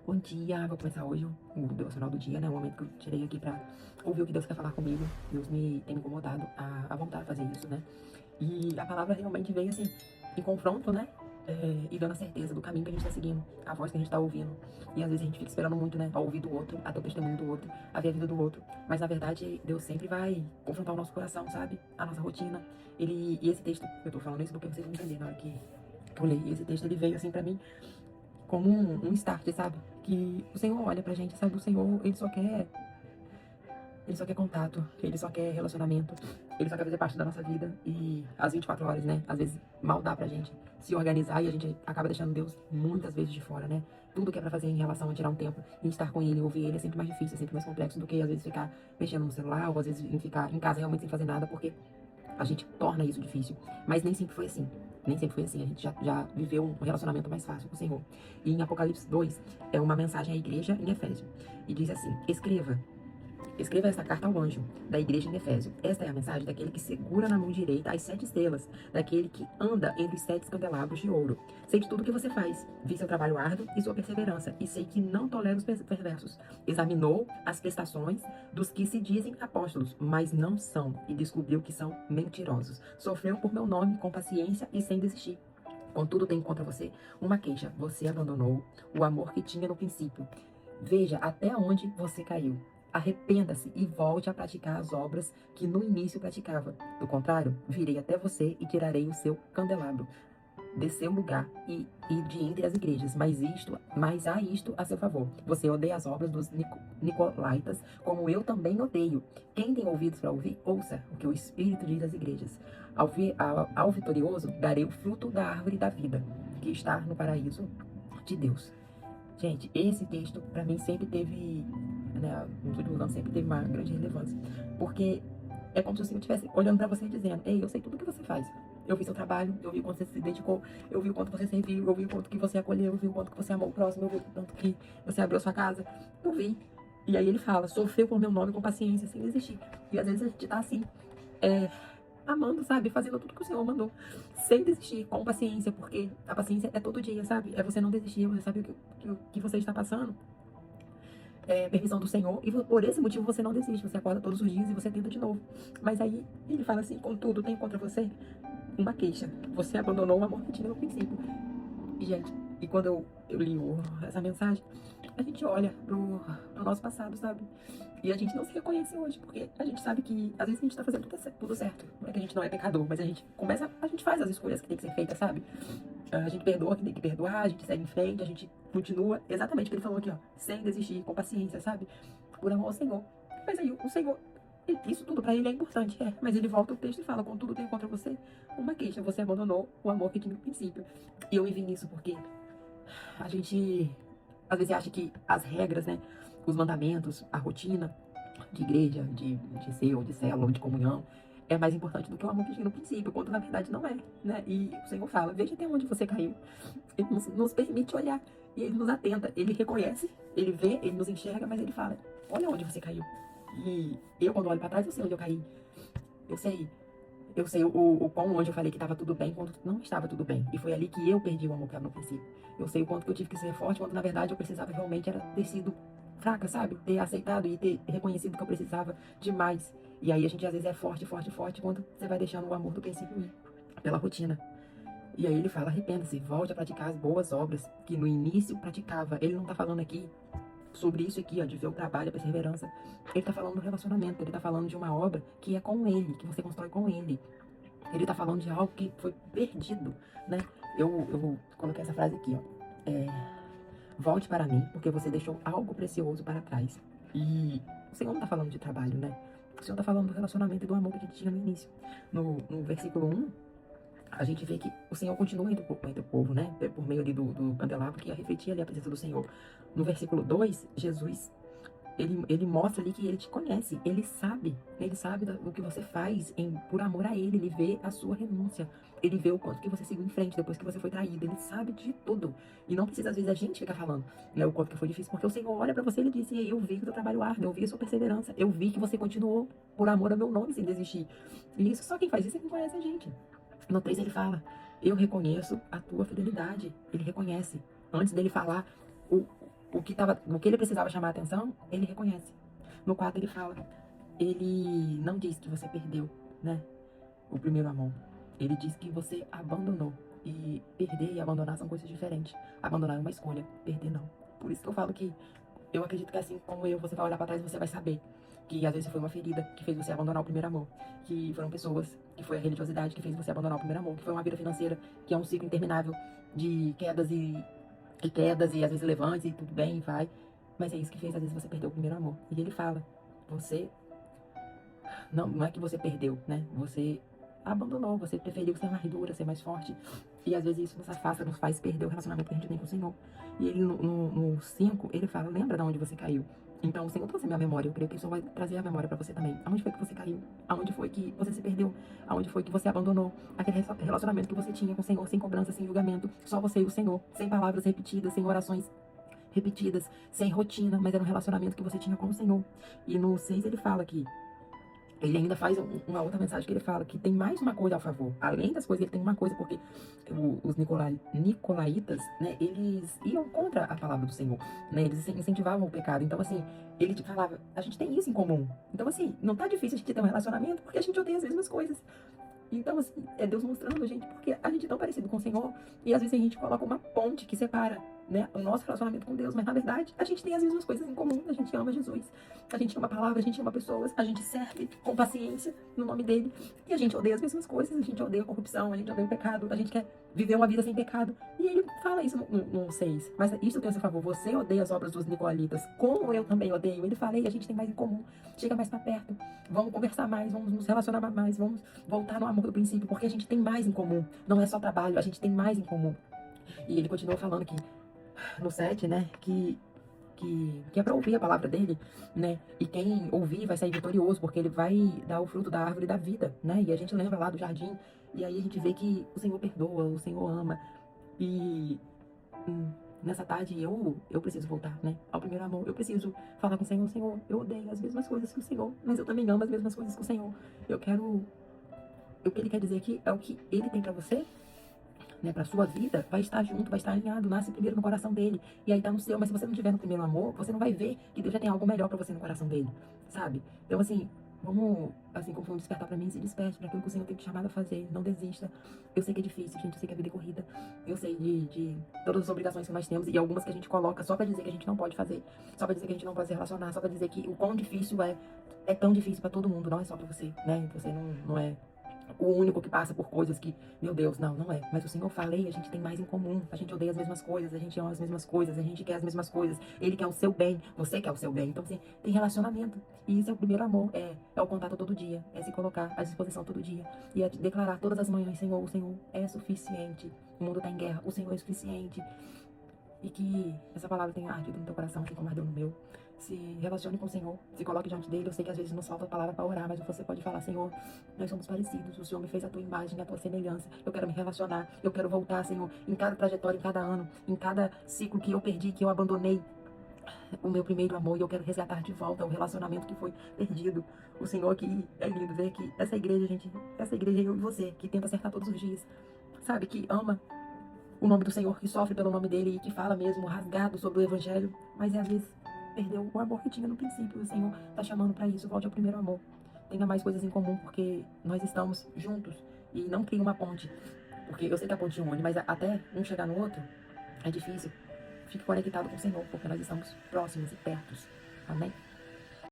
Bom dia, vou começar hoje o devocional do dia, né? O momento que eu tirei aqui pra ouvir o que Deus quer falar comigo. Deus tem me incomodado a voltar a fazer isso, né? E a palavra realmente veio assim, em confronto, né? E dando a certeza do caminho que a gente tá seguindo, a voz que a gente tá ouvindo. E às vezes a gente fica esperando muito, né? A ouvir do outro, a ter o testemunho do outro, a ver a vida do outro. Mas na verdade, Deus sempre vai confrontar o nosso coração, sabe? A nossa rotina. E esse texto, eu tô falando isso porque vocês vão entender na hora que eu leio. E esse texto, ele veio assim pra mim como um start, sabe? Que o Senhor olha pra gente, sabe? O Senhor, ele só quer contato, ele só quer relacionamento, ele só quer fazer parte da nossa vida. E às 24 horas, né? Às vezes mal dá pra gente se organizar e a gente acaba deixando Deus muitas vezes de fora, né? Tudo que é pra fazer em relação a tirar um tempo e estar com ele, ouvir ele, é sempre mais difícil, é sempre mais complexo do que às vezes ficar mexendo no celular ou às vezes em ficar em casa realmente sem fazer nada, porque a gente torna isso difícil. Mas nem sempre foi assim. Nem sempre foi assim. A gente já viveu um relacionamento mais fácil com o Senhor. E em Apocalipse 2 é uma mensagem à igreja em Efésio. E diz assim: Escreva esta carta ao anjo da igreja em Efésio. Esta é a mensagem daquele que segura na mão direita as 7 estrelas, daquele que anda entre os 7 candelabros de ouro. Sei de tudo o que você faz, vi seu trabalho árduo e sua perseverança, e sei que não tolera os perversos. Examinou as prestações dos que se dizem apóstolos, mas não são, e descobriu que são mentirosos. Sofreu por meu nome com paciência e sem desistir. Contudo, tenho contra você uma queixa. Você abandonou o amor que tinha no princípio. Veja até onde você caiu. Arrependa-se e volte a praticar as obras que no início praticava. Do contrário, virei até você e tirarei o seu candelabro de seu lugar e de entre as igrejas. Mas há isto a seu favor. Você odeia as obras dos nicolaítas, como eu também odeio. Quem tem ouvidos para ouvir, ouça o que o Espírito diz às igrejas. Ao vitorioso darei o fruto da árvore da vida, que está no paraíso de Deus. Gente, esse texto para mim sempre teve, né, nos últimos anos sempre teve uma grande relevância, porque é como se o Senhor estivesse olhando para você e dizendo: ei, eu sei tudo o que você faz. Eu vi seu trabalho, eu vi o quanto você se dedicou, eu vi o quanto você serviu, eu vi o quanto que você acolheu, eu vi o quanto que você amou o próximo, eu vi o tanto que você abriu a sua casa. Eu vi. E aí ele fala: sofreu por meu nome com paciência, sem desistir. E às vezes a gente tá assim, é, amando, sabe? Fazendo tudo que o Senhor mandou, sem desistir, com paciência, porque a paciência é todo dia, sabe? É você não desistir, você sabe o que você está passando. É permissão do Senhor, e por esse motivo você não desiste, você acorda todos os dias e você tenta de novo. Mas aí ele fala assim: contudo, tem contra você uma queixa. Você abandonou o amor que tinha no princípio. E, gente, e quando eu li essa mensagem, a gente olha pro nosso passado, sabe? E a gente não se reconhece hoje, porque a gente sabe que às vezes a gente tá fazendo tudo certo. Não é que a gente não é pecador, mas a gente faz as escolhas que tem que ser feitas, sabe? A gente perdoa que tem que perdoar, a gente segue em frente, a gente continua exatamente o que ele falou aqui, ó, sem desistir, com paciência, sabe? Por amor ao Senhor. Mas aí o Senhor, isso tudo pra ele é importante, mas ele volta o texto e fala: contudo tenho contra você uma queixa, você abandonou o amor que tinha no princípio. E eu me vi nisso porque a gente às vezes acha que as regras, né, os mandamentos, a rotina de igreja, de ser, ou de célula, ou de comunhão, é mais importante do que o amor que tinha no princípio, quando na verdade não é, né? E o Senhor fala: veja até onde você caiu. Ele nos permite olhar, e ele nos atenta, ele reconhece, ele vê, ele nos enxerga, mas ele fala: olha onde você caiu. E eu, quando olho pra trás, eu sei onde eu caí. Eu sei, eu sei o quão longe eu falei que estava tudo bem, quando não estava tudo bem. E foi ali que eu perdi o amor que era no princípio. Eu sei o quanto que eu tive que ser forte, quando na verdade eu precisava realmente era ter sido fraca, sabe? Ter aceitado e ter reconhecido que eu precisava demais. E aí a gente às vezes é forte, forte, forte, quando você vai deixando o amor do princípio ir pela rotina. E aí ele fala: arrependa-se, volte a praticar as boas obras que no início praticava. Ele não tá falando aqui sobre isso aqui, ó, de ver o trabalho, a perseverança. Ele tá falando do relacionamento, ele tá falando de uma obra que é com ele, que você constrói com ele. Ele tá falando de algo que foi perdido, né? Eu coloquei essa frase aqui, ó. Volte para mim, porque você deixou algo precioso para trás. E o Senhor não tá falando de trabalho, né? O Senhor tá falando do relacionamento e do amor que a gente tinha no início. No versículo 1, a gente vê que o Senhor continua entre o povo, né? Por meio ali do candelabro, que ia refletir ali a presença do Senhor. No versículo 2, Jesus, ele mostra ali que ele te conhece, ele sabe do que você faz por amor a ele vê a sua renúncia, ele vê o quanto que você seguiu em frente depois que você foi traído, ele sabe de tudo. E não precisa às vezes a gente ficar falando, né, o quanto que foi difícil, porque o Senhor olha pra você e ele diz: eu vi que o teu trabalho árduo, eu vi a sua perseverança, eu vi que você continuou por amor ao meu nome sem desistir. E isso só quem faz isso é quem conhece a gente. No 3 ele fala: eu reconheço a tua fidelidade. Ele reconhece. Antes dele falar, o que ele precisava chamar a atenção, ele reconhece. No 4 ele fala, ele não diz que você perdeu, né, o primeiro amor. Ele diz que você abandonou. E perder e abandonar são coisas diferentes. Abandonar é uma escolha, perder não. Por isso que eu falo que eu acredito que assim como eu, você vai olhar pra trás e você vai saber que às vezes foi uma ferida que fez você abandonar o primeiro amor, que foram pessoas, que foi a religiosidade que fez você abandonar o primeiro amor, que foi uma vida financeira, que é um ciclo interminável de quedas e quedas e às vezes levantes e tudo bem, vai. Mas é isso que fez às vezes você perder o primeiro amor. E ele fala, você não é que você perdeu, né? Você abandonou, você preferiu ser mais dura, ser mais forte. E às vezes isso nos afasta, nos faz perder o relacionamento que a gente tem com o Senhor. E ele no 5, ele fala, lembra de onde você caiu? Então o Senhor trouxe a minha memória, eu creio que isso vai trazer a memória pra você também. Aonde foi que você caiu? Aonde foi que você se perdeu? Aonde foi que você abandonou aquele relacionamento que você tinha com o Senhor, sem cobrança, sem julgamento, só você e o Senhor, sem palavras repetidas, sem orações repetidas, sem rotina, mas era um relacionamento que você tinha com o Senhor. E no 6 ele fala que ele ainda faz uma outra mensagem que ele fala que tem mais uma coisa a favor. Além das coisas, ele tem uma coisa, porque os nicolaítas, né, eles iam contra a palavra do Senhor, né, eles incentivavam o pecado. Então, assim, ele falava, a gente tem isso em comum. Então, assim, não tá difícil a gente ter um relacionamento, porque a gente odeia as mesmas coisas. Então, assim, é Deus mostrando, gente, porque a gente é tão parecido com o Senhor, e às vezes a gente coloca uma ponte que separa, né, o nosso relacionamento com Deus, mas na verdade a gente tem as mesmas coisas em comum. A gente ama Jesus, a gente ama a palavra, a gente ama pessoas, a gente serve com paciência no nome dele, e a gente odeia as mesmas coisas, a gente odeia a corrupção, a gente odeia o pecado, a gente quer viver uma vida sem pecado. E ele fala isso no 6. Mas isso tem a seu favor, você odeia as obras dos nicolaítas, como eu também odeio. Ele fala, e a gente tem mais em comum, chega mais pra perto, vamos conversar mais, vamos nos relacionar mais, vamos voltar no amor do princípio, porque a gente tem mais em comum, não é só trabalho, a gente tem mais em comum. E ele continua falando que no 7, né, que é pra ouvir a palavra dele, né, e quem ouvir vai sair vitorioso, porque ele vai dar o fruto da árvore da vida, né, e a gente lembra lá do jardim, e aí a gente vê que o Senhor perdoa, o Senhor ama, e nessa tarde eu preciso voltar, né, ao primeiro amor. Eu preciso falar com o Senhor, Senhor, eu odeio as mesmas coisas que o Senhor, mas eu também amo as mesmas coisas que o Senhor. Eu quero, o que ele quer dizer aqui é o que ele tem pra você, né, pra sua vida, vai estar junto, vai estar alinhado, nasce primeiro no coração dele, e aí tá no seu. Mas se você não tiver no primeiro amor, você não vai ver que Deus já tem algo melhor pra você no coração dele, sabe? Então, assim, vamos, assim, como foi um despertar pra mim, se desperte pra aquilo que o Senhor tem te chamado a fazer, não desista. Eu sei que é difícil, gente, eu sei que a vida é corrida, eu sei de todas as obrigações que nós temos, e algumas que a gente coloca só pra dizer que a gente não pode fazer, só pra dizer que a gente não pode se relacionar, só pra dizer que o quão difícil é tão difícil pra todo mundo, não é só pra você, né? Você não é o único que passa por coisas que, meu Deus, não é. Mas o Senhor fala, e a gente tem mais em comum. A gente odeia as mesmas coisas, a gente ama as mesmas coisas, a gente quer as mesmas coisas. Ele quer o seu bem, você quer o seu bem. Então, assim, tem relacionamento. E isso é o primeiro amor, é o contato todo dia, é se colocar à disposição todo dia. E é declarar todas as manhãs, Senhor, o Senhor é suficiente. O mundo tá em guerra, o Senhor é suficiente. E que essa palavra tenha ardido no teu coração, assim como ardeu no meu. Se relacione com o Senhor, se coloque diante dele. Eu sei que às vezes nos falta a palavra para orar, mas você pode falar, Senhor, nós somos parecidos, o Senhor me fez a tua imagem, a tua semelhança. Eu quero me relacionar, eu quero voltar, Senhor, em cada trajetória, em cada ano, em cada ciclo que eu perdi, que eu abandonei o meu primeiro amor, e eu quero resgatar de volta o relacionamento que foi perdido. O Senhor, que é lindo ver que essa igreja, gente, essa igreja é eu e você, que tenta acertar todos os dias, sabe, que ama o nome do Senhor, que sofre pelo nome dele e que fala mesmo rasgado sobre o evangelho, mas às vezes perdeu o amor que tinha no princípio. O Senhor tá chamando para isso, volte ao primeiro amor. Tenha mais coisas em comum, porque nós estamos juntos, e não crie uma ponte, porque eu sei que a ponte une, mas até um chegar no outro é difícil. Fique conectado com o Senhor, porque nós estamos próximos e pertos. Amém?